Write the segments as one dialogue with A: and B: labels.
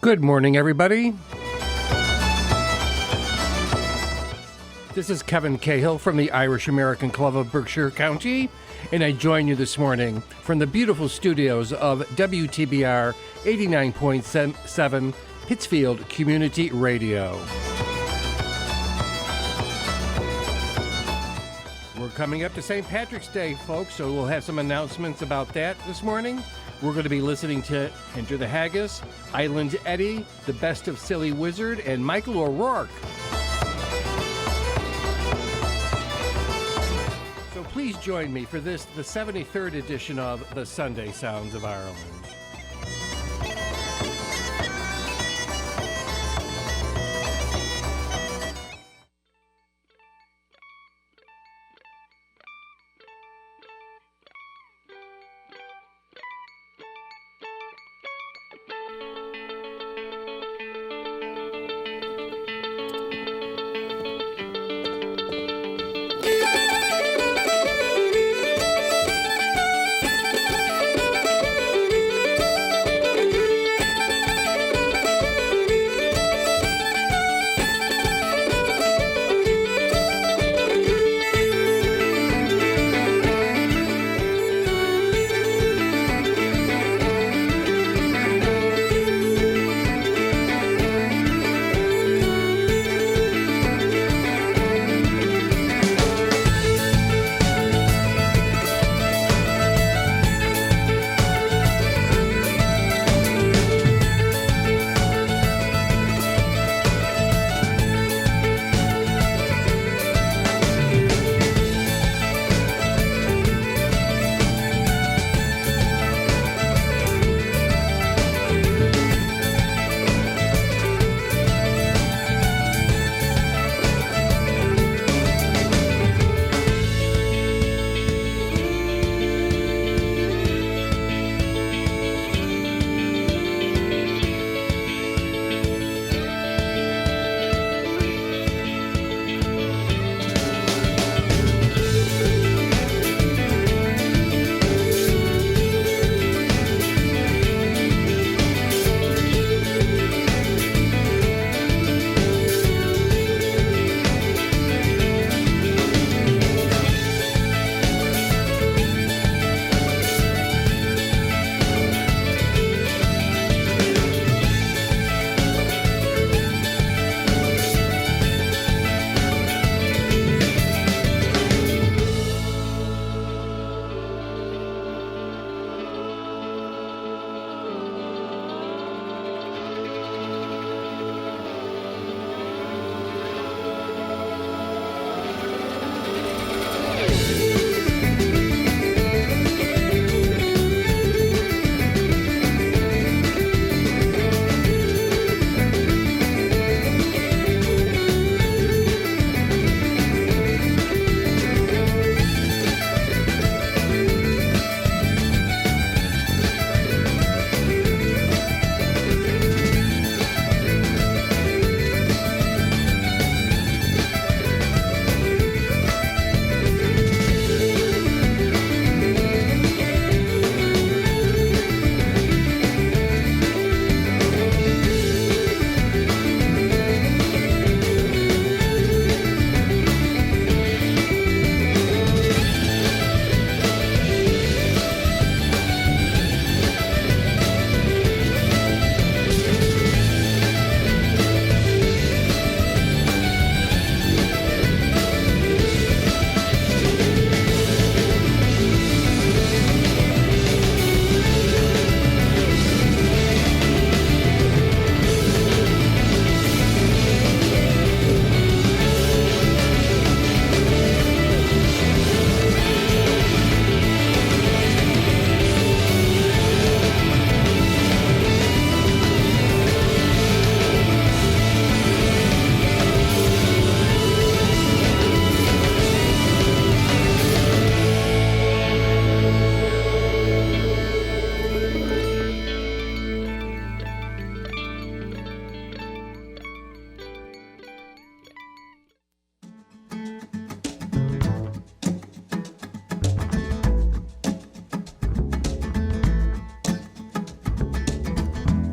A: Good morning, everybody. This is Kevin Cahill from the Irish American Club of Berkshire County, and I join you this morning from the beautiful studios of WTBR 89.7 Pittsfield Community Radio. We're coming up to St. Patrick's Day, folks, so we'll have some announcements about that this morning. We're going to be listening to Enter the Haggis, Island Eddie, The Best of Silly Wizard, and Michael O'Rourke. So please join me for this, the 73rd edition of the Sunday Sounds of Ireland.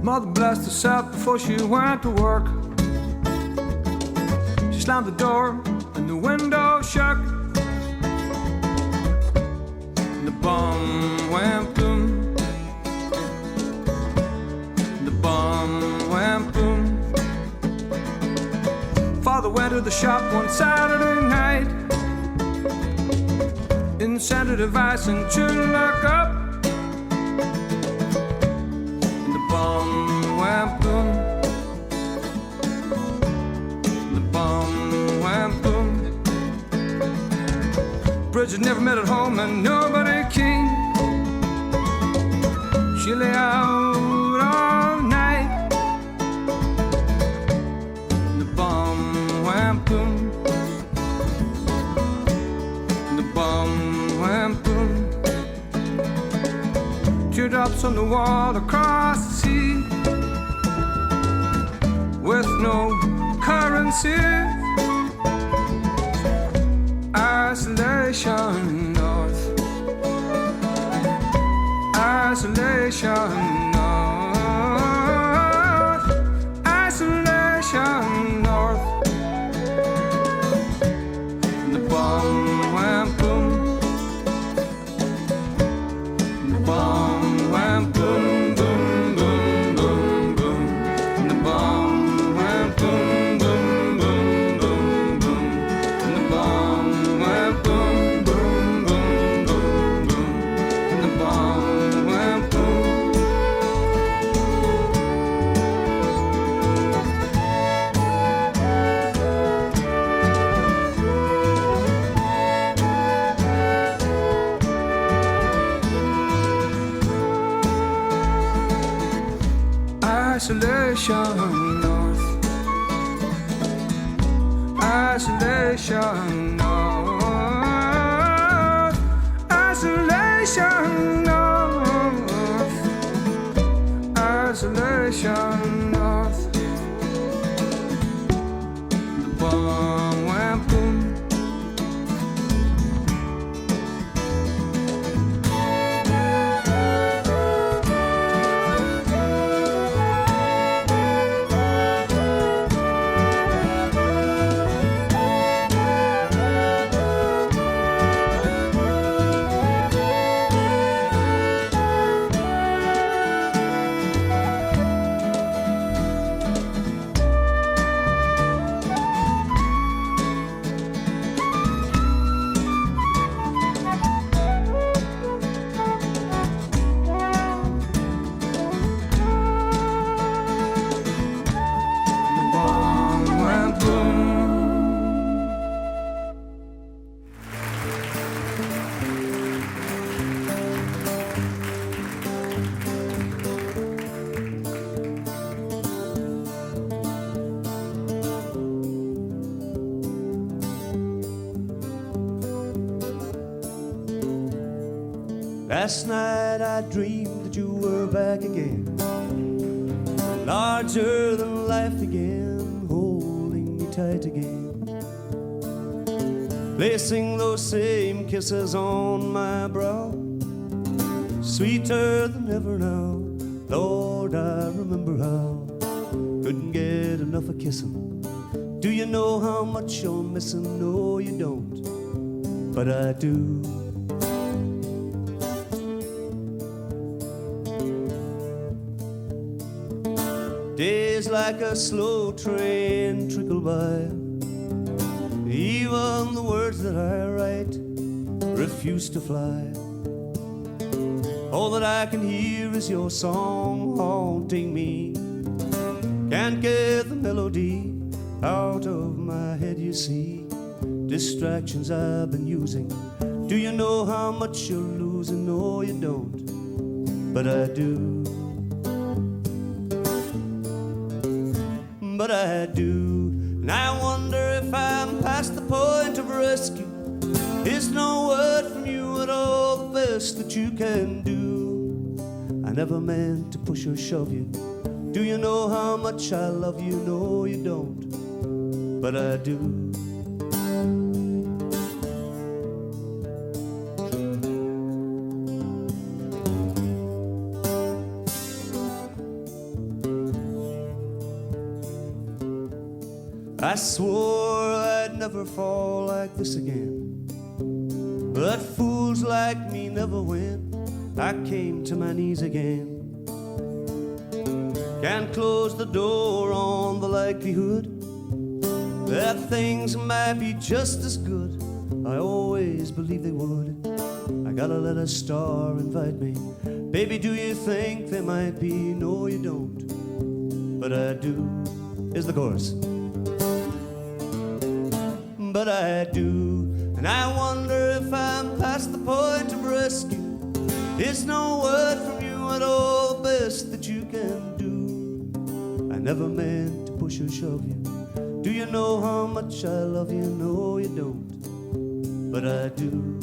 B: Mother blessed herself before she went to work. She slammed the door and the window shut. And the bomb went boom. The bomb went boom. Father went to the shop one Saturday night. Incentive device and to look up. And the bomb went boom. The bomb went boom. Bridget never met at home and nobody came. She lay out all night. And the bomb went boom. And the bomb went boom. Teardrops on the wall across the sea, with no currency. Isolation north. Isolation north. Isolation north. And the bomb went boom. And the bomb went boom, boom, boom, boom, boom. And the bomb went boom, boom, boom, boom, boom. And the bomb went boom, boom, boom, boom, boom. And the bomb went boom. Isolation north. Isolation north. Isolation north. Isolation north. The bomb went boom.
C: Last night I dreamed that you were back again, larger than life again, holding me tight again, placing those same kisses on my brow, sweeter than ever now. Lord, I remember how couldn't get enough of kissing. Do you know how much you're missing? No, you don't, but I do. Days like a slow train trickle by. Even the words that I write refuse to fly. All that I can hear is your song haunting me. Can't get the melody out of my head, you see. Distractions I've been using. Do you know how much you're losing? No, you don't, but I do. But I do, and I wonder if I'm past the point of rescue. Is no word from you at all the best that you can do? I never meant to push or shove you. Do you know how much I love you? No, you don't, but I do. swore I'd never fall like this again, but fools like me never win. I came to my knees again. Can't close the door on the likelihood that things might be just as good. I always believed they would. I gotta let a star invite me. Baby, do you think they might be? No, you don't, but I do. Is the chorus. But I do, and I wonder if I'm past the point of rescue. It's no word from you at all the best that you can do. I never meant to push or shove you. Do you know how much I love you? No, you don't, but I do.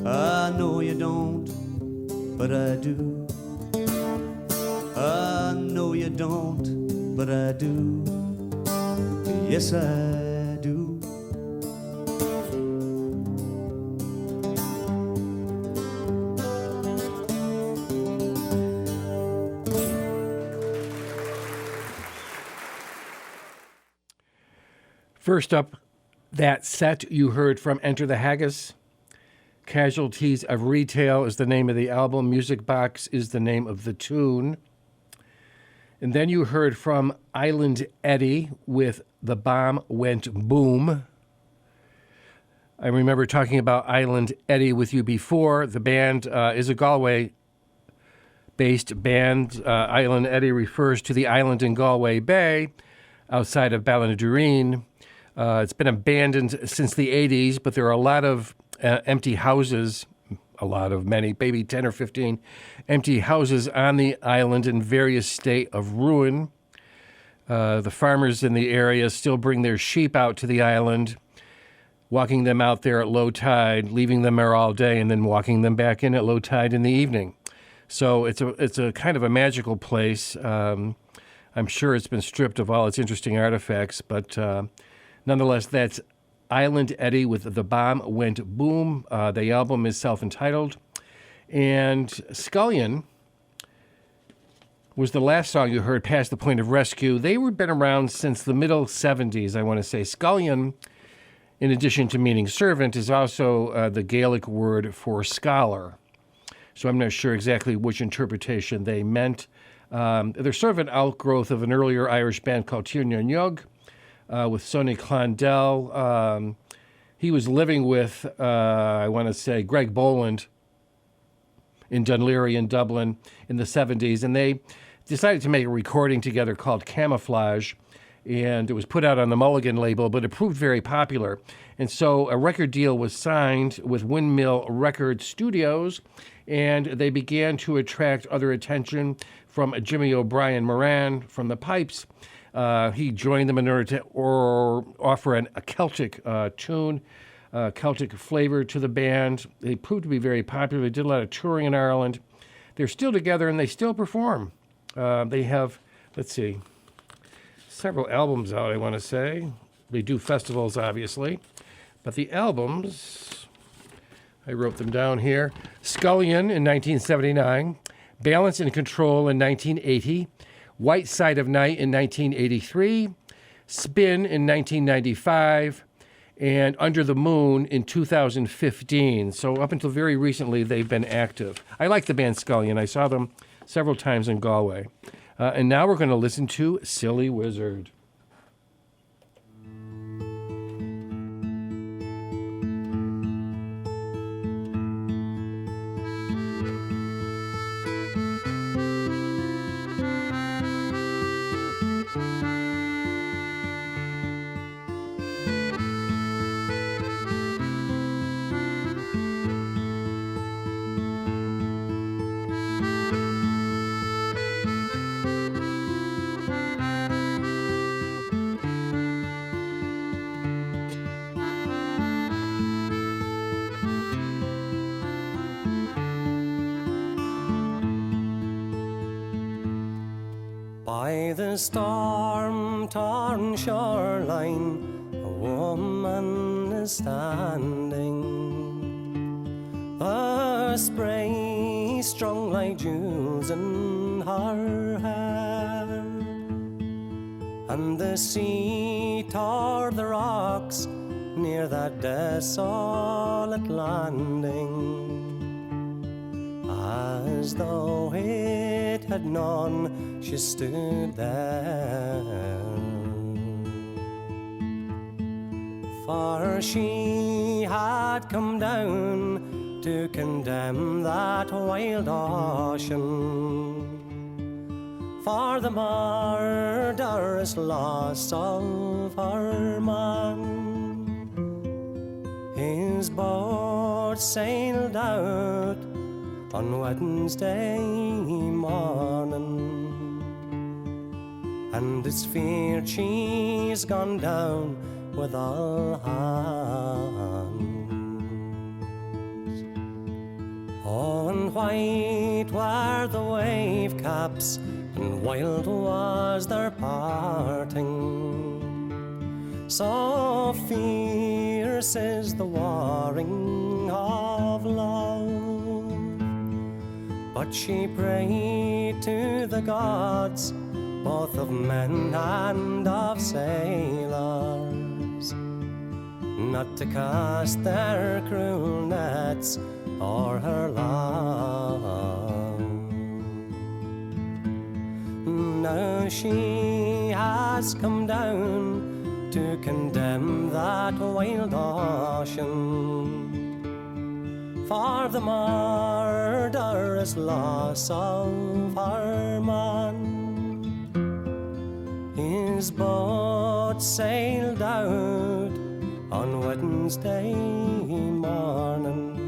C: I know you don't, but I do. I know you don't, but I do. Yes, I do.
A: First up, that set you heard from Enter the Haggis. Casualties of Retail is the name of the album. Music Box is the name of the tune. And then you heard from Island Eddie with The Bomb Went Boom. I remember talking about Island Eddie with you before. The band is a Galway-based band. Island Eddie refers to the island in Galway Bay outside of Ballinadooreen. It's been abandoned since the 80s, but there are a lot of empty houses, many, maybe 10 or 15 empty houses on the island in various state of ruin. The farmers in the area still bring their sheep out to the island, walking them out there at low tide, leaving them there all day, and then walking them back in at low tide in the evening. So it's a kind of a magical place. I'm sure it's been stripped of all its interesting artifacts, but nonetheless, that's Island Eddie with The Bomb Went Boom. The album is self-entitled. And Scullion was the last song you heard, Past the Point of Rescue. They were been around since the middle 70s, I want to say. Scullion, in addition to meaning servant, is also the Gaelic word for scholar. So I'm not sure exactly which interpretation they meant. They're sort of an outgrowth of an earlier Irish band called Tír Yug, with Sonny Clondell. He was living with, I want to say, Greg Boland in Dunleary in Dublin in the 70s, and they decided to make a recording together called Camouflage, and it was put out on the Mulligan label, but it proved very popular. And so a record deal was signed with Windmill Record Studios, and they began to attract other attention from Jimmy O'Brien Moran from the pipes. He joined them in order to offer a Celtic tune, Celtic flavor to the band. They proved to be very popular. They did a lot of touring in Ireland. They're still together, and they still perform. They have, several albums out, I want to say. They do festivals, obviously. But the albums, I wrote them down here. Scullion in 1979, Balance and Control in 1980, White Side of Night in 1983, Spin in 1995, and Under the Moon in 2015. So up until very recently, they've been active. I like the band Scullion. I saw them several times in Galway. And now we're going to listen to Silly Wizard.
D: By the storm-torn shoreline, a woman is standing. The spray strung like jewels in her hair, and the sea tore the rocks near that desolate landing, as though it had known she stood there. For she had come down to condemn that wild ocean for the murderous loss of her man. His boat sailed out on Wednesday morning, and it's feared she's gone down with all hands. Oh, and white were the wave caps, and wild was their parting. So fierce is the warring of love. But she prayed to the gods, both of men and of sailors, not to cast their cruel nets o'er her love. Now she has come down to condemn that wild ocean for the murderous loss of her man. His boat sailed out on Wednesday morning,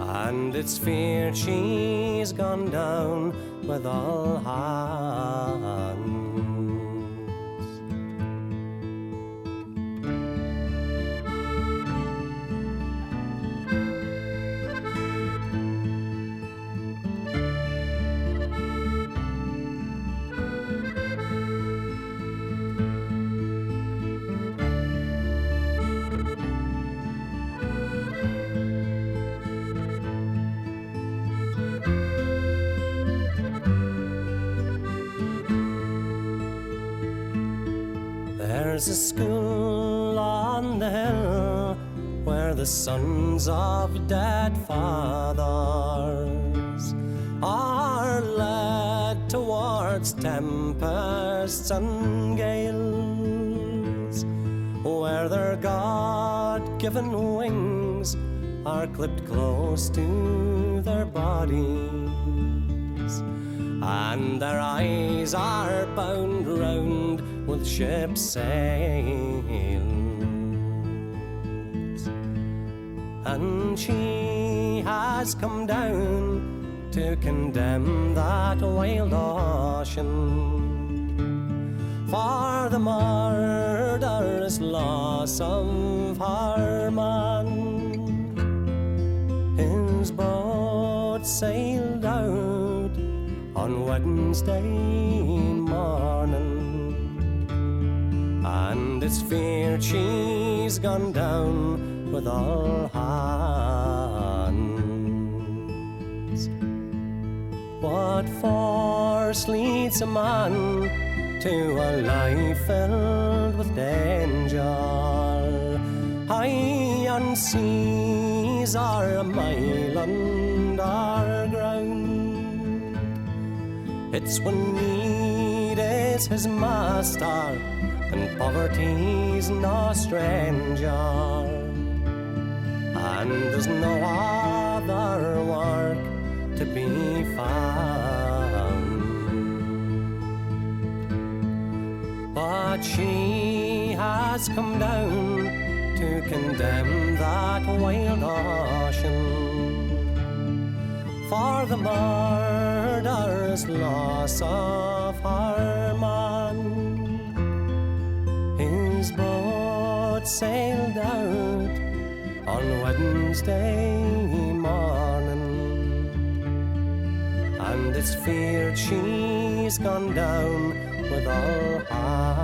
D: and it's feared she's gone down with all hands. There's a school on the hill where the sons of dead fathers are led towards tempests and gales, where their God-given wings are clipped close to their bodies, and their eyes are bound round with ship's sails. And she has come down to condemn that wild ocean for the murderous loss of her man. His boat sailed out on Wednesday morning, and it's feared she's gone down with all hands. What force leads a man to a life filled with danger? High on seas or a mile underground? It's when need is his master and poverty's no stranger, and there's no other work to be found. But she has come down to condemn that wild ocean for the murderous loss of her man. His boat sailed out on Wednesday morning, and it's feared she's gone down with all hands.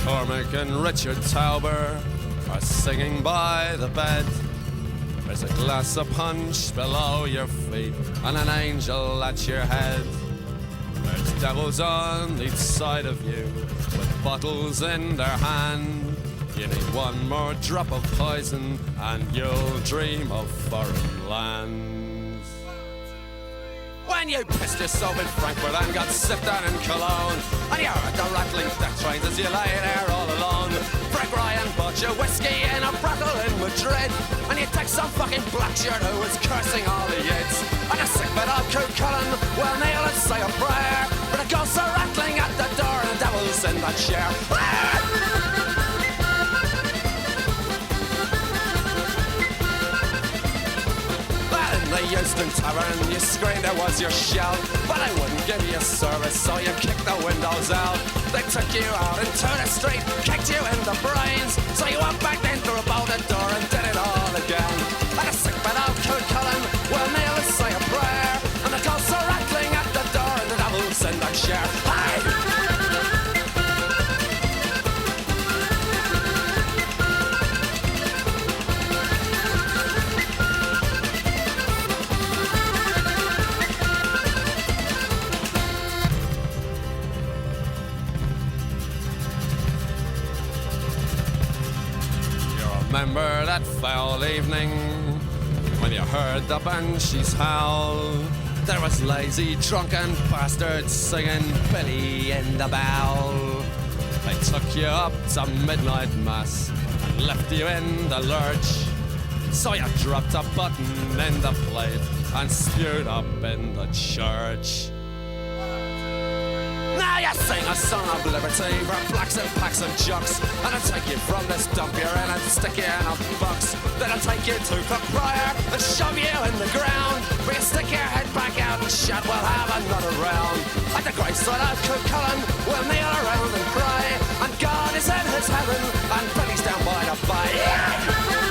E: Cormac and Richard Tauber are singing by the bed. There's a glass of punch below your feet and an angel at your head. There's devils on each side of you with bottles in their hand. You need one more drop of poison and you'll dream of foreign lands. When you pissed yourself in Frankfurt and got sipped on in Cologne, and you heard the rattling death trains as you lay there all alone. Frank Ryan bought you whiskey in a brothel in Madrid, and you take some fucking black shirt who was cursing all the yids. And a sick bit of Coot Cullen, well kneel and say a prayer, but the ghosts are rattling at the door and the devil's in that chair. The Euston Tavern, you screamed it was your shell, but I wouldn't give you service, so you kicked the windows out. They took you out into the street, kicked you in the brains, so you walked back then through about the door and did it all again. And a sick bit of Coot Cullen, well kneel and say a prayer, and the ghosts are rattling at the door and the devil's in that chair. Hey! Remember that foul evening when you heard the banshees howl? There was lazy, drunken bastards singing Billy in the Bowl. They took you up to midnight mass and left you in the lurch. So you dropped a button in the plate and spewed up in the church. Now you sing a song of liberty for blacks and packs of jocks, and I'll take you from this dump you're in and stick you in a box. Then I'll take you to Cookbriar and shove you in the ground, where you stick your head back out and shout, we'll have another round. At the great side of Coot Cullen, we'll kneel around and cry, and God is in his heaven, and Billy's down by the bay. Yeah!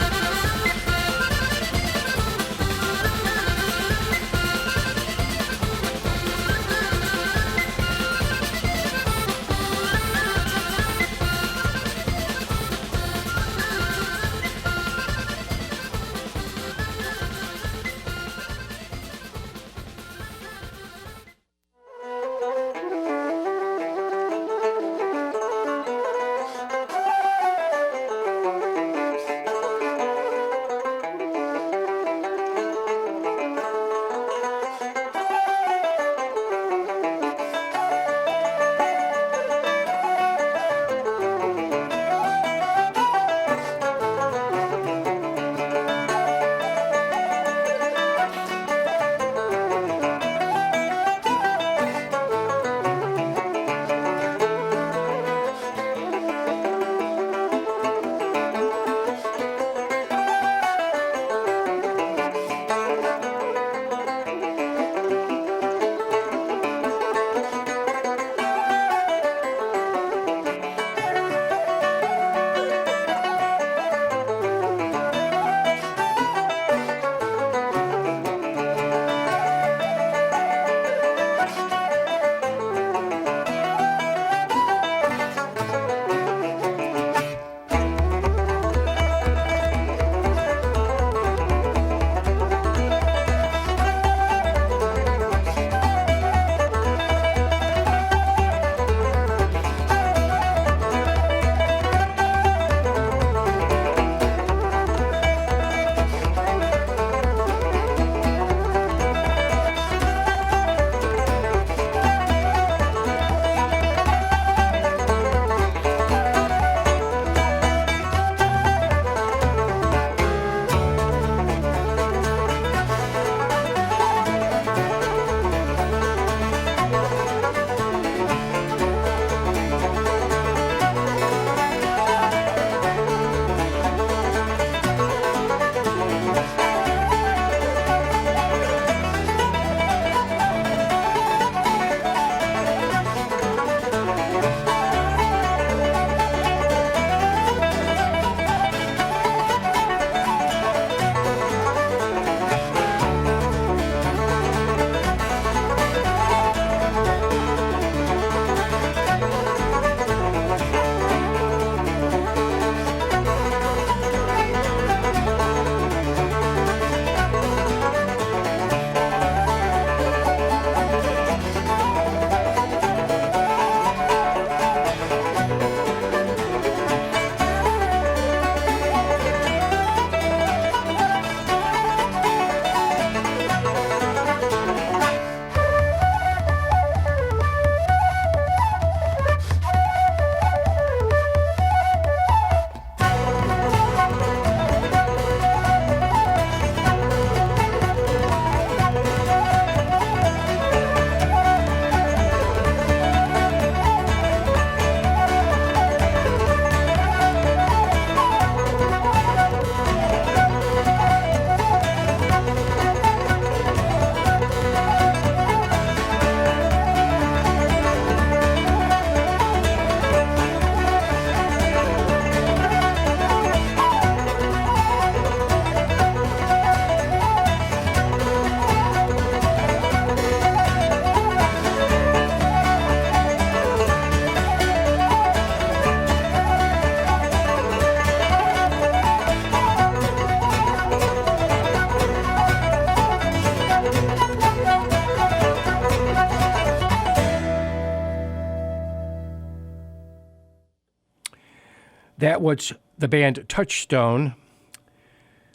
A: That was the band Touchstone,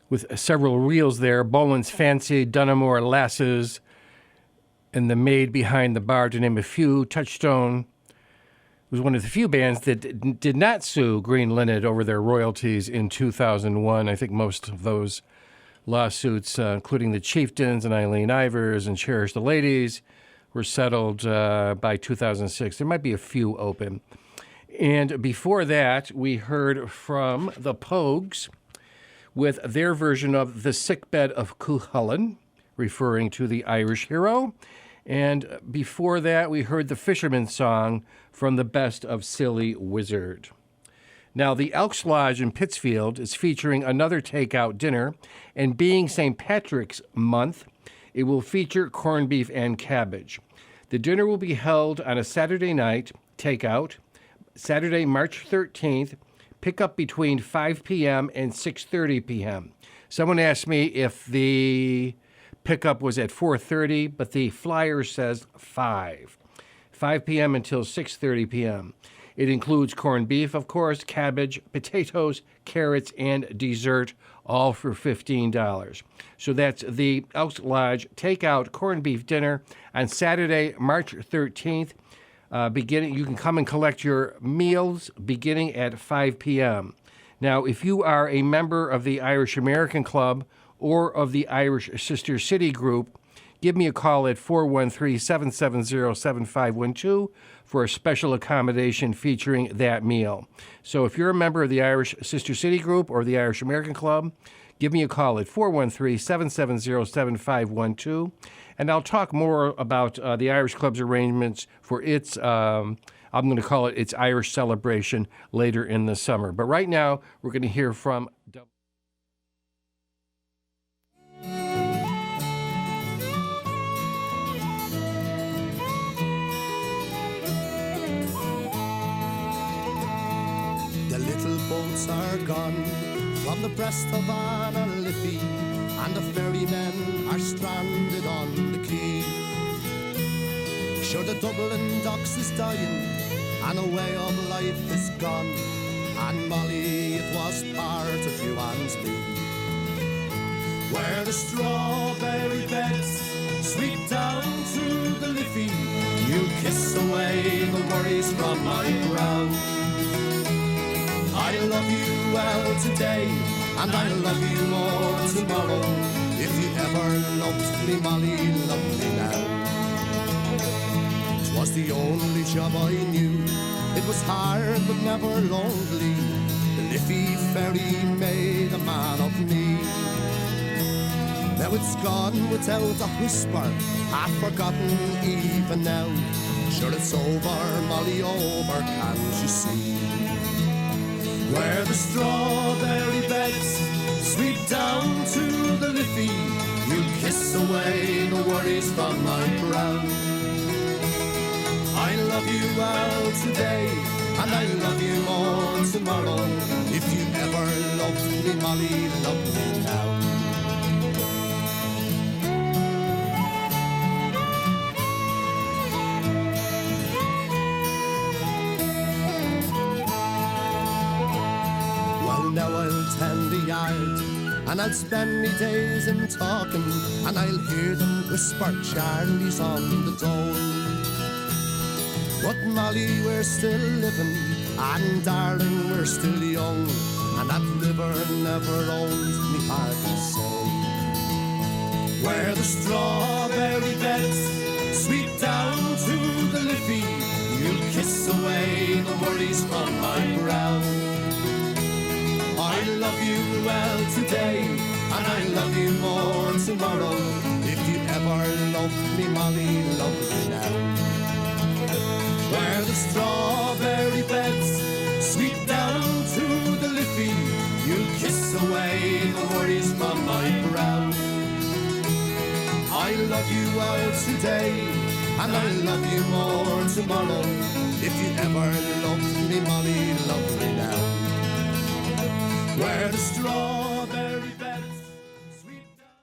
A: with several reels there. Boland's Fancy, Dunamore Lasses, and The Maid Behind the Bar, to name a few. Touchstone was one of the few bands that did not sue Green Linnet over their royalties in 2001. I think most of those lawsuits, including the Chieftains and Eileen Ivers and Cherish the Ladies, were settled by 2006. There might be a few open. And before that, we heard from the Pogues with their version of The Sickbed of Cuchulainn, referring to the Irish hero. And before that, we heard the Fisherman's Song from the Best of Silly Wizard. Now, the Elks Lodge in Pittsfield is featuring another takeout dinner, and being St. Patrick's Month, it will feature corned beef and cabbage. The dinner will be held on a Saturday night, takeout, Saturday, March 13th, pick up between 5 p.m. and 6:30 p.m. Someone asked me if the pickup was at 4:30, but the flyer says 5 p.m. until 6:30 p.m. It includes corned beef, of course, cabbage, potatoes, carrots, and dessert, all for $15. So that's the Elks Lodge Takeout Corned Beef Dinner on Saturday, March 13th. You can come and collect your meals beginning at 5 p.m. Now, if you are a member of the Irish American Club or of the Irish Sister City Group, give me a call at 413-770-7512 for a special accommodation featuring that meal. So if you're a member of the Irish Sister City Group or the Irish American Club, give me a call at 413-770-7512, and I'll talk more about the Irish Club's arrangements for its, I'm going to call it its Irish celebration later in the summer. But right now, we're going to hear from...
F: The little boats are gone from the breast of Anna Liffey, and the ferrymen are stranded on the quay. Sure, the Dublin docks is dying, and a way of life is gone, and Molly, it was part of you and me. Where the strawberry beds sweep down to the Liffey, you kiss away the worries from my brow. I love you well today, and I love you more tomorrow. If you ever loved me, Molly, love me now. 'Twas the only job I knew. It was hard but never lonely. The Liffey ferry made a man of me. Now it's gone without a whisper, half forgotten even now. Sure, it's over, Molly, over, can't you see? Where the strawberry beds sweep down to the Liffey, you kiss away the worries from my brow. I love you well today, and I love you more tomorrow. If you ever loved me, Molly, love me now. Now I'll tend the yard, and I'll spend me days in talking, and I'll hear them whisper Charlie's on the dole. But Molly, we're still living, and darling, we're still young, and that liver never owned me heart and soul. Where the strawberry beds sweep down to the Liffey, you'll kiss away the worries from my brow. I love you well today, and I love you more tomorrow. If you ever loved me, Molly, love me now. Where the strawberry beds sweep down to the Liffey, you kiss away the worries from my brow. I love you well today, and I love you more tomorrow. If you ever loved me, Molly, love me now. Where the strawberry beds sweep down.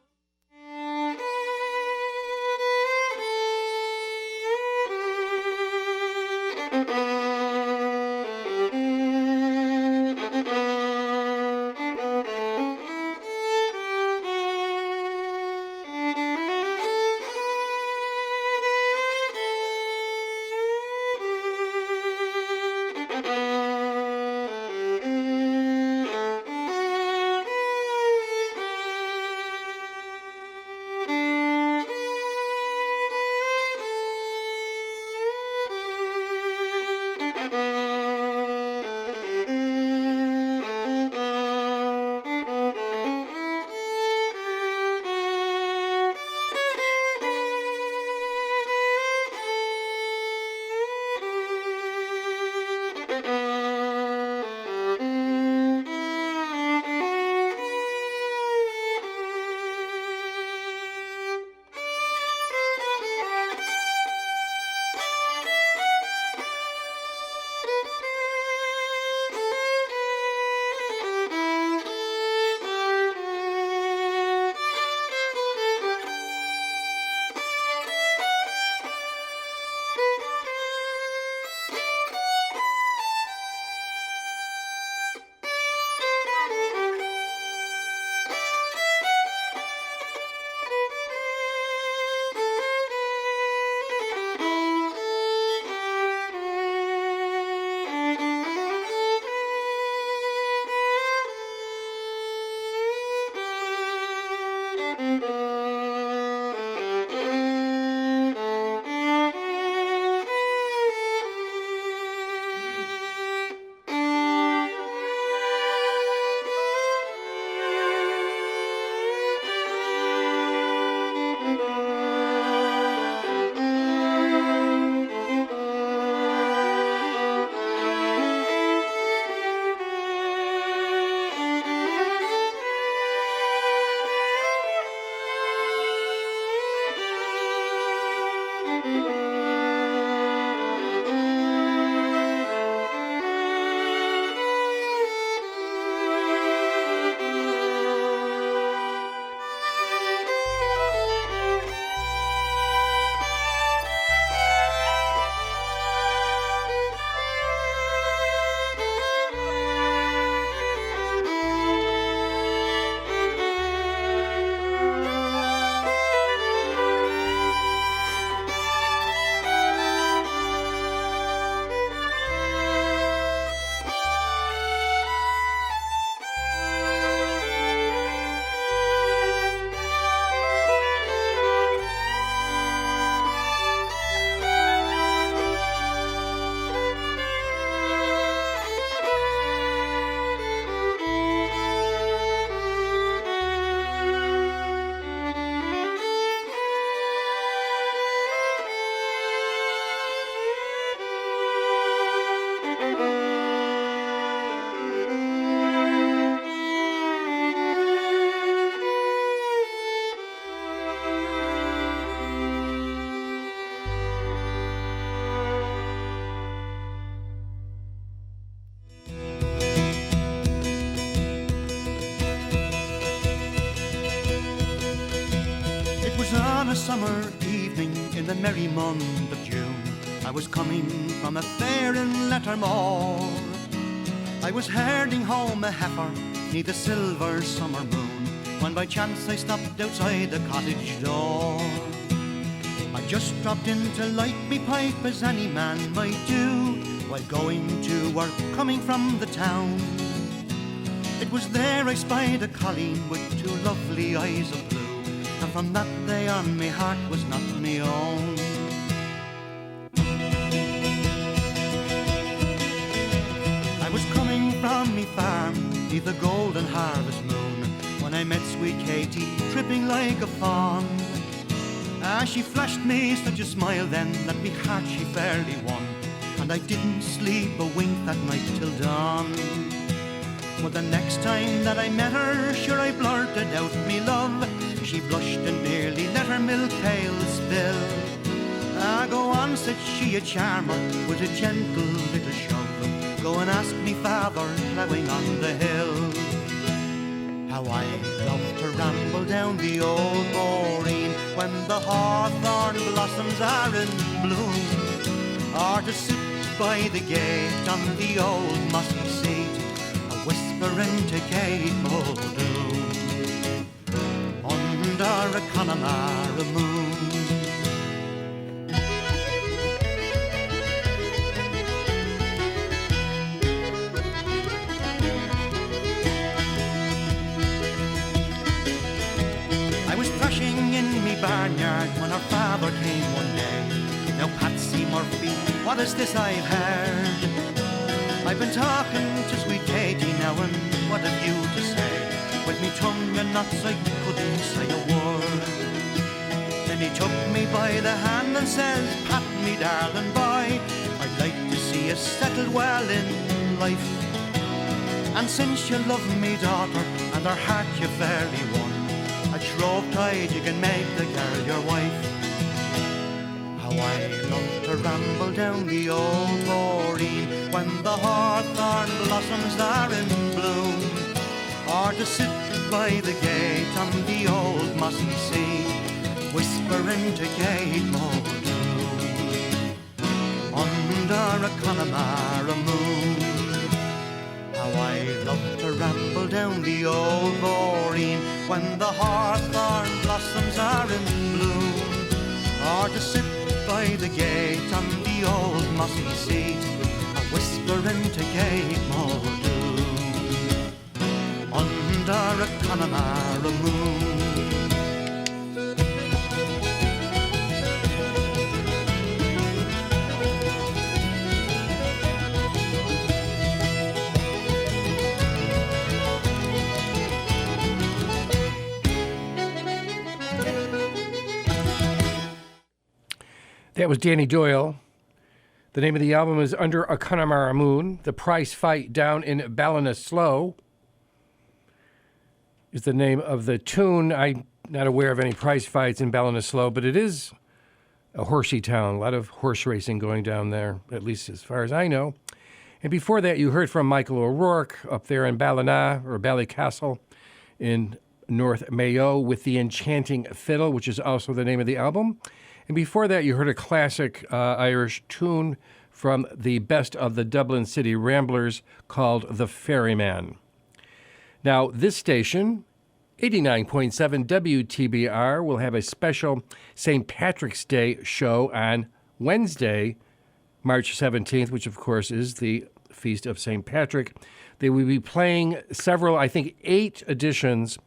G: summer evening in the merry month of June, I was coming from a fair in Lettermore. I was herding home a heifer 'neath the silver summer moon, when by chance I stopped outside the cottage door. I just dropped in to light me pipe as any man might do, while going to work coming from the town. It was there I spied a colleen with two lovely eyes of blue, and from that day on me heart was not me own. I was coming from me farm 'neath the golden harvest moon, when I met sweet Katie tripping like a fawn. She flashed me such a smile then that me heart she fairly won, and I didn't sleep a wink that night till dawn. But the next time that I met her, sure I blurted out me love. She blushed and nearly let her milk pail spill. Go on, said she, a charmer, with a gentle little shove. Go and ask me father, ploughing on the hill. How I love to ramble down the old Boreen when the hawthorn blossoms are in bloom, or to sit by the gate on the old mossy seat, whispering to Kate Muldoon under a Connemara moon. I was thrashing in me barnyard when our father came one day. Now Patsy Murphy, what is this I've heard? I've been talking to sweet Katie now, and what have you to say? With me tongue and knots I couldn't say a word. Then he took me by the hand and says, Pat, me darling boy, I'd like to see you settled well in life. And since you love me daughter, and her heart you fairly won, a trove tide you can make the girl your wife. How I love to ramble down the old Boreen when the hawthorn blossoms are in bloom, or to sit by the gate on the old mossy sea, whispering to Kate Muldoon under a Connemara moon. How I love to ramble down the old Boreen when the hawthorn blossoms are in bloom, or to sit by the gate on the old mossy seat, whispering to Kate Muldoon under a Connemara moon.
A: That was Danny Doyle. The name of the album is Under a Connemara Moon. The Price Fight Down in Ballinasloe is the name of the tune. I'm not aware of any prize fights in Ballinasloe, but it is a horsey town. A lot of horse racing going down there, at least as far as I know. And before that, you heard from Michael O'Rourke up there in Ballina, or Ballycastle, in North Mayo, with The Enchanting Fiddle, which is also the name of the album. And before that, you heard a classic Irish tune from the best of the Dublin City Ramblers called The Ferryman. Now, this station, 89.7 WTBR, will have a special St. Patrick's Day show on Wednesday, March 17th, which, of course, is the Feast of St. Patrick. They will be playing several, I think, 8 editions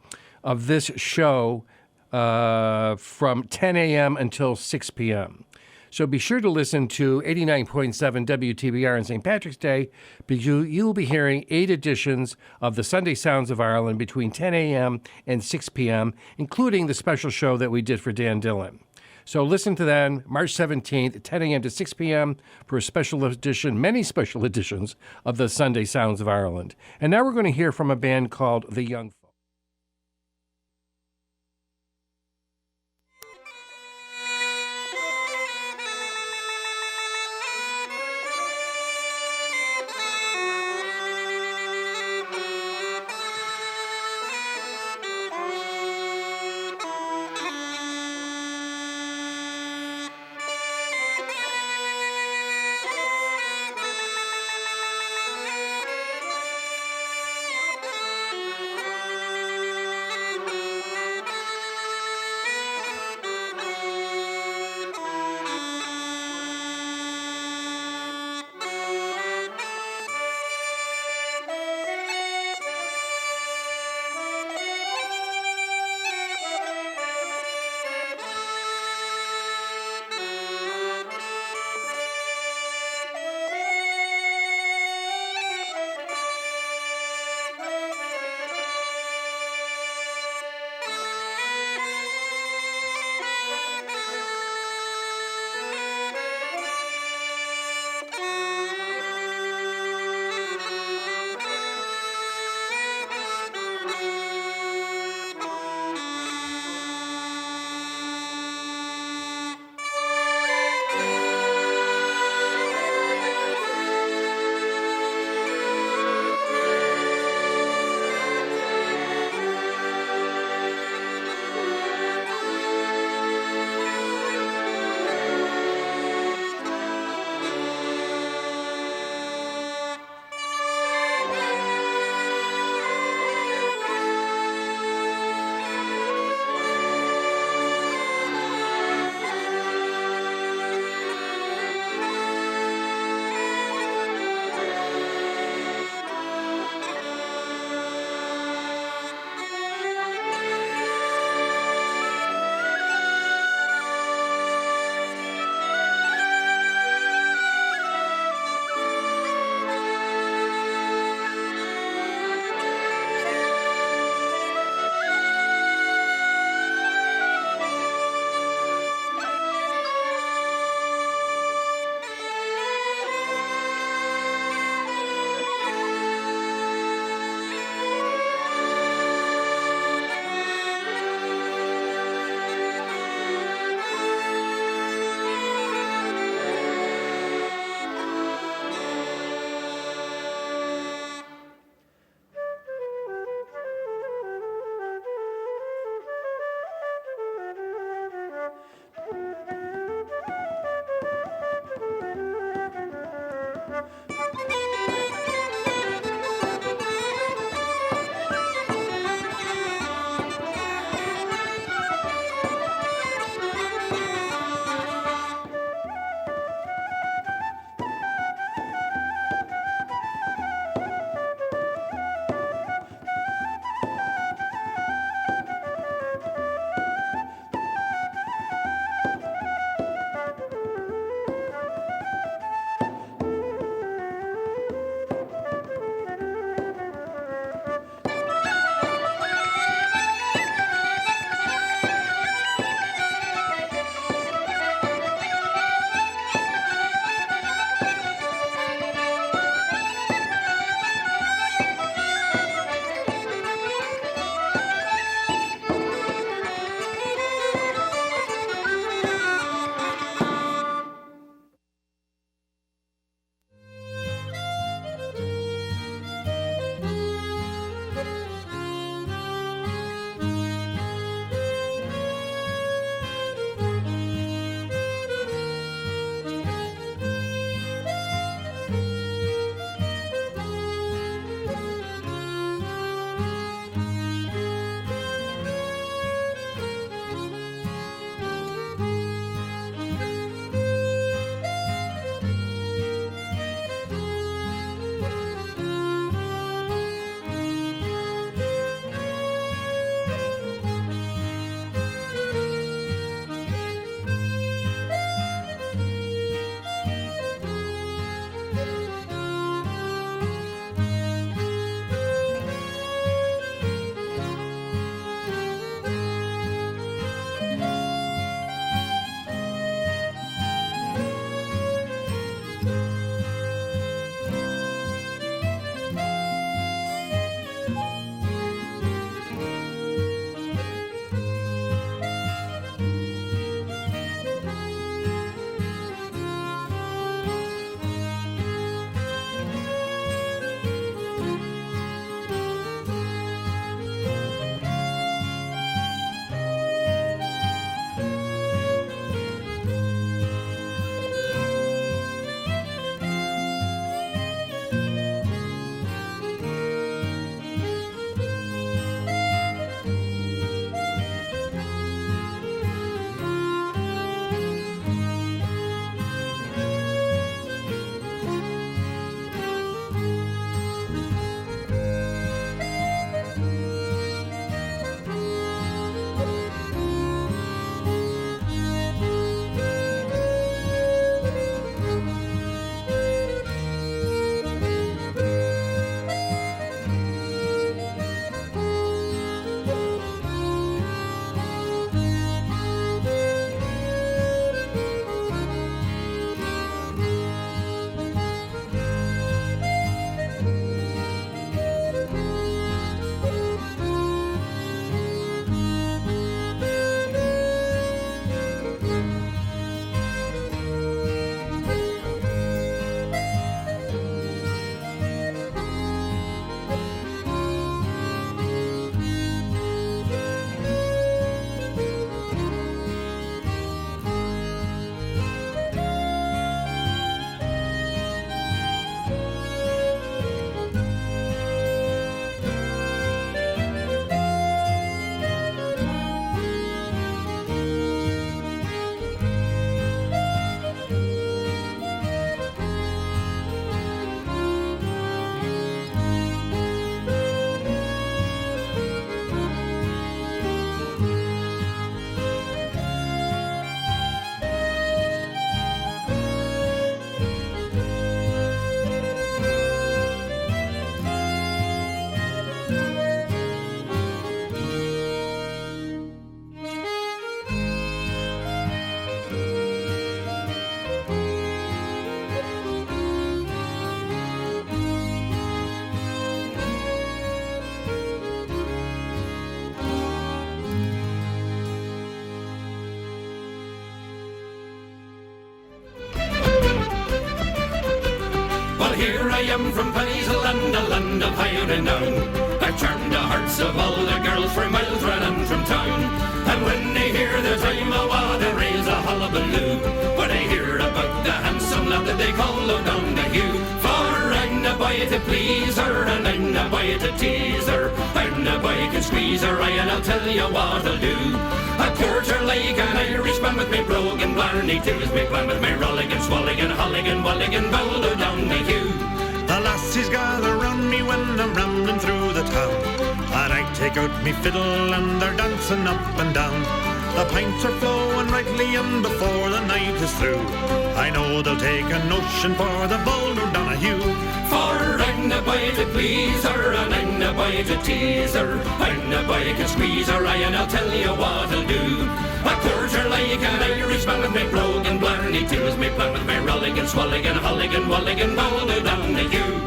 A: of this show from 10 a.m. until 6 p.m. So be sure to listen to 89.7 WTBR on St. Patrick's Day, because you'll be hearing 8 editions of the Sunday Sounds of Ireland between 10 a.m. and 6 p.m., including the special show that we did for Dan Dillon. So listen to that March 17th, 10 a.m. to 6 p.m. for a special edition, many special editions of the Sunday Sounds of Ireland. And now we're going to hear from a band called The Young Folk.
H: I am from Paisley, a land of high renown. I've charmed the hearts of all the girls for miles round and from town. And when they hear the time of war, they raise a hullabaloo. When they hear about the handsome lad that they call O'Down the Hugh. For I'm the boy to please her, and I'm the boy to tease her. I'm the boy can squeeze her, and I'll tell you what I'll do. I court her like an Irishman with me brogue and blarney too. Is me plan with me rolligan, swalligan, holligan, walligan, bold O'Down the Hugh.
G: The lassies gather round me when I'm rambling through the town, and I take out me fiddle and they're dancing up and down. The pints are flowing rightly, and before the night is through, I know they'll take a notion for the bold O'Donoghue.
H: For I'm the boy to please her, and I'm the boy to tease her. I'm the boy can squeeze her, and I'll tell you what I'll do. I court her like an Irishman with me brogue and blarney too. Is me plan with me rolligan, swalligan, holligan, walligan, bold O'Donoghue.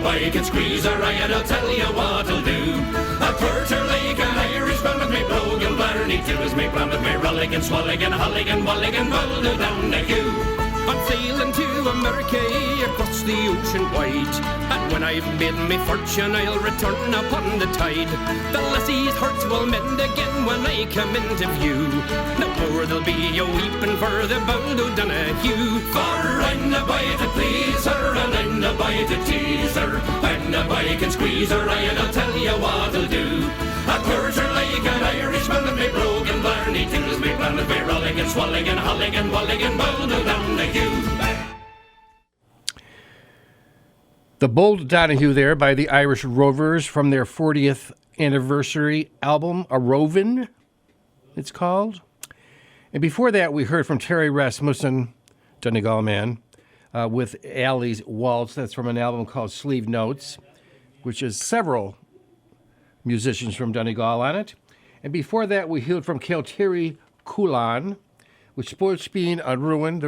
H: I can squeeze her eye and I'll tell you what I'll do. I'll court her like an Irishman with me brogue and blarney too. Is me plan with me rolligan, swalligan, holligan, walligan, bold O'Donoghue. I'm sailing to America across the ocean wide, and when I've made me fortune I'll return upon the tide. The lassie's hearts will mend again when I come into view. No more there'll be a weeping for the bold O'Donoghue. For I'm the boy to please her, and I'm the boy to tease her. I'm the boy can squeeze her, and I'll tell you what I'll do. I'll court her like an Irishman with me brogue and blarney too. Is me plan with me rolligan, swalligan, holligan, walligan, bold O'Donoghue.
A: The Bold O'Donoghue there by the Irish Rovers from their 40th anniversary album, A Rovin', it's called. And before that, we heard from Terry Rasmussen, Donegal man, with Allie's Waltz. That's from an album called Sleeve Notes, which has several musicians from Donegal on it. And before that, we heard from Kiltiri Coolan, with Sportsbean on Ruin,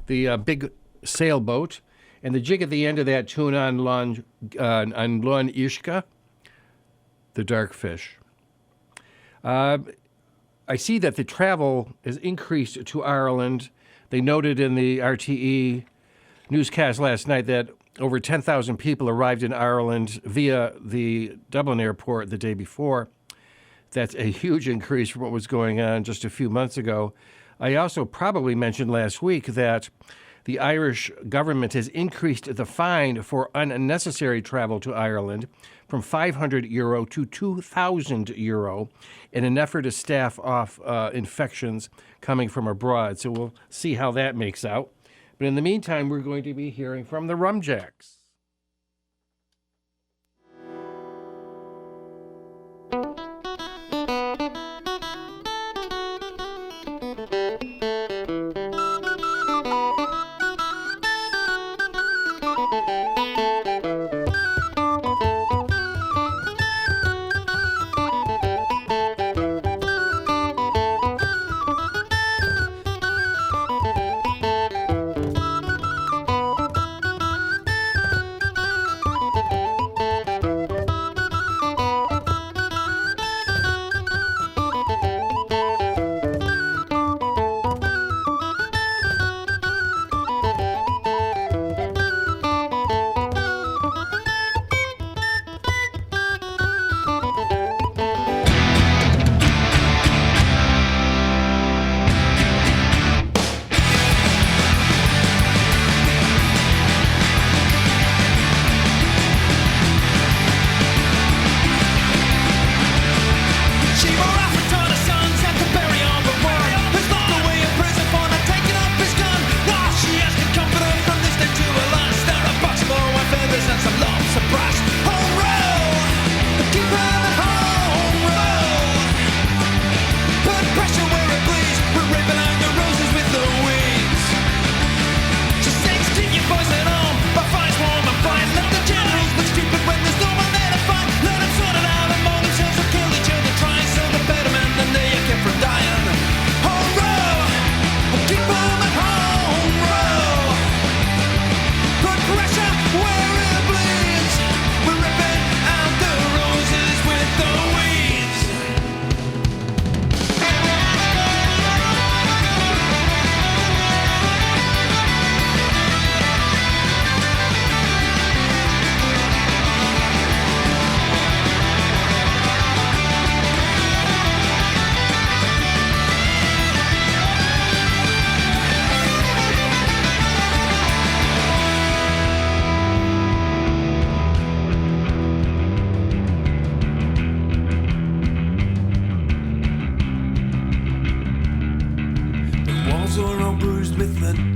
A: the big sailboat, and the jig at the end of that tune on Lon Ishka, the dark fish. I see that the travel is increased to Ireland. They noted in the RTE newscast last night that over 10,000 people arrived in Ireland via the Dublin airport the day before. That's a huge increase from what was going on just a few months ago. I also probably mentioned last week that the Irish government has increased the fine for unnecessary travel to Ireland from €500 to €2,000 in an effort to staff off infections coming from abroad. So we'll see how that makes out. But in the meantime, we're going to be hearing from the Rumjacks.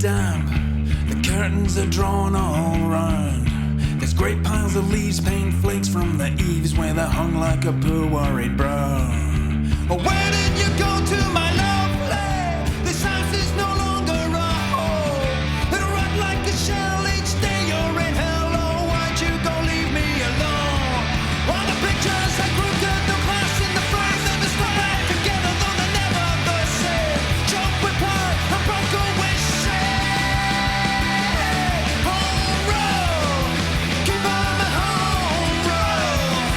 B: damp. The curtains are drawn all round. There's great piles of leaves, paint flakes from the eaves where they're hung like a poor worried brow. Oh, where did you go to, my lovely? This house is no longer a home. It'll rot like a shell each day you're in hell. Oh, why'd you go leave me alone? All the pictures are crooked, no class in the front, never stuck back together, though they're never the same. Choke with pride, a broken wish. Home road, keep on my home road.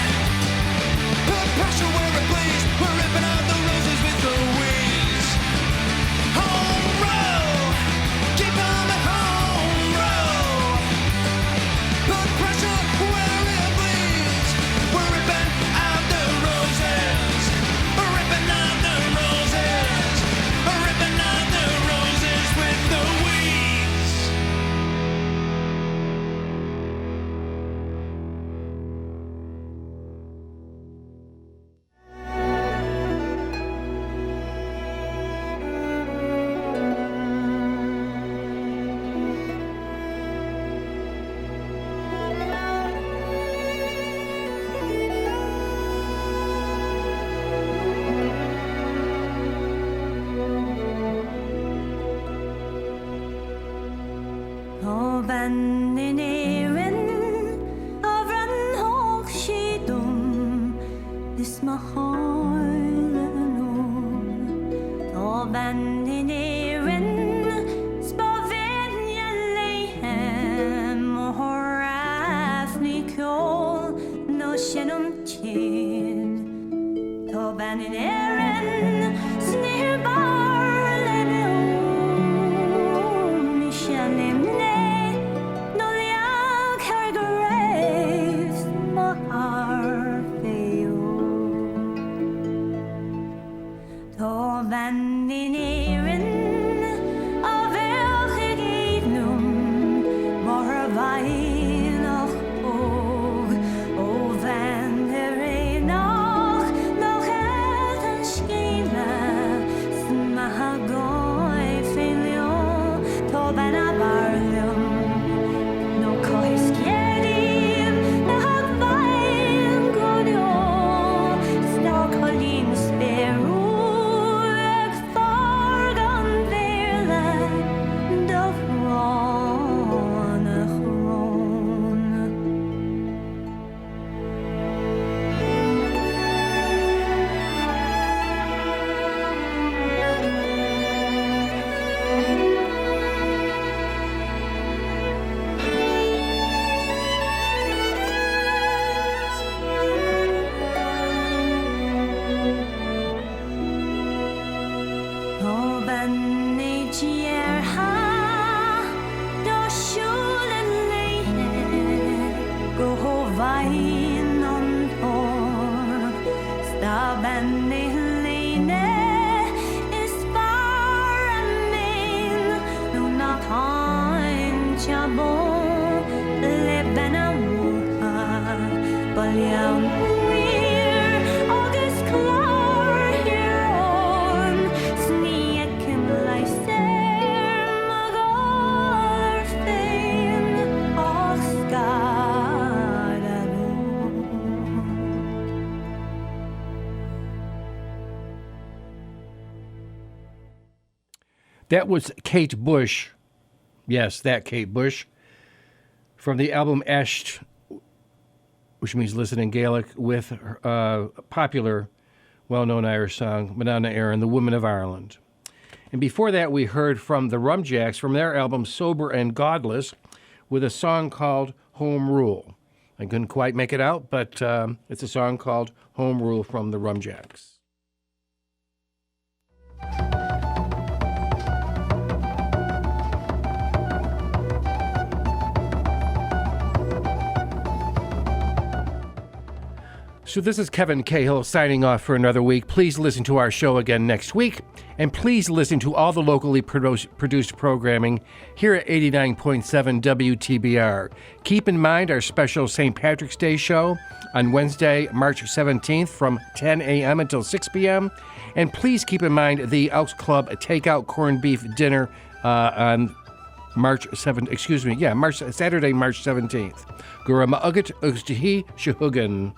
B: Put pressure where it bleeds, we're ripping out the roses with the weeds. Home road, keep on my home road. Put pressure where it bleeds, we're ripping out the roses. We're ripping out the roses. We're ripping out the roses with the weeds.
I: Og vennen even av en hågskydom hvis man har det nå. Og vennen even spør venjen leihem og har ræfni kjål nå kjennom kjen. Ta vennen even snurbar leve om i kjennem Vennen even av veldig givnum var veien og venner i nacht nog helt en skrive som har gått i filion ta venner barlum nå kan jeg skjedim det har veien gått jo stak Colleen Sparrow
A: That was Kate Bush. Yes, that Kate Bush. From the album Esht, which means listen in Gaelic, with popular, well-known Irish song, Madonna Aaron, The Woman of Ireland. And before that, we heard from the Rumjacks from their album Sober and Godless with a song called Home Rule. I couldn't quite make it out, but it's a song called Home Rule from the Rumjacks. So this is Kevin Cahill signing off for another week. Please listen to our show again next week. And please listen to all the locally produced programming here at 89.7 WTBR. Keep in mind our special St. Patrick's Day show on Wednesday, March 17th from 10 a.m. until 6 p.m. And please keep in mind the Elks Club takeout corned beef dinner on Saturday, March 17th. Gura ma'agat ugstihi shahugan.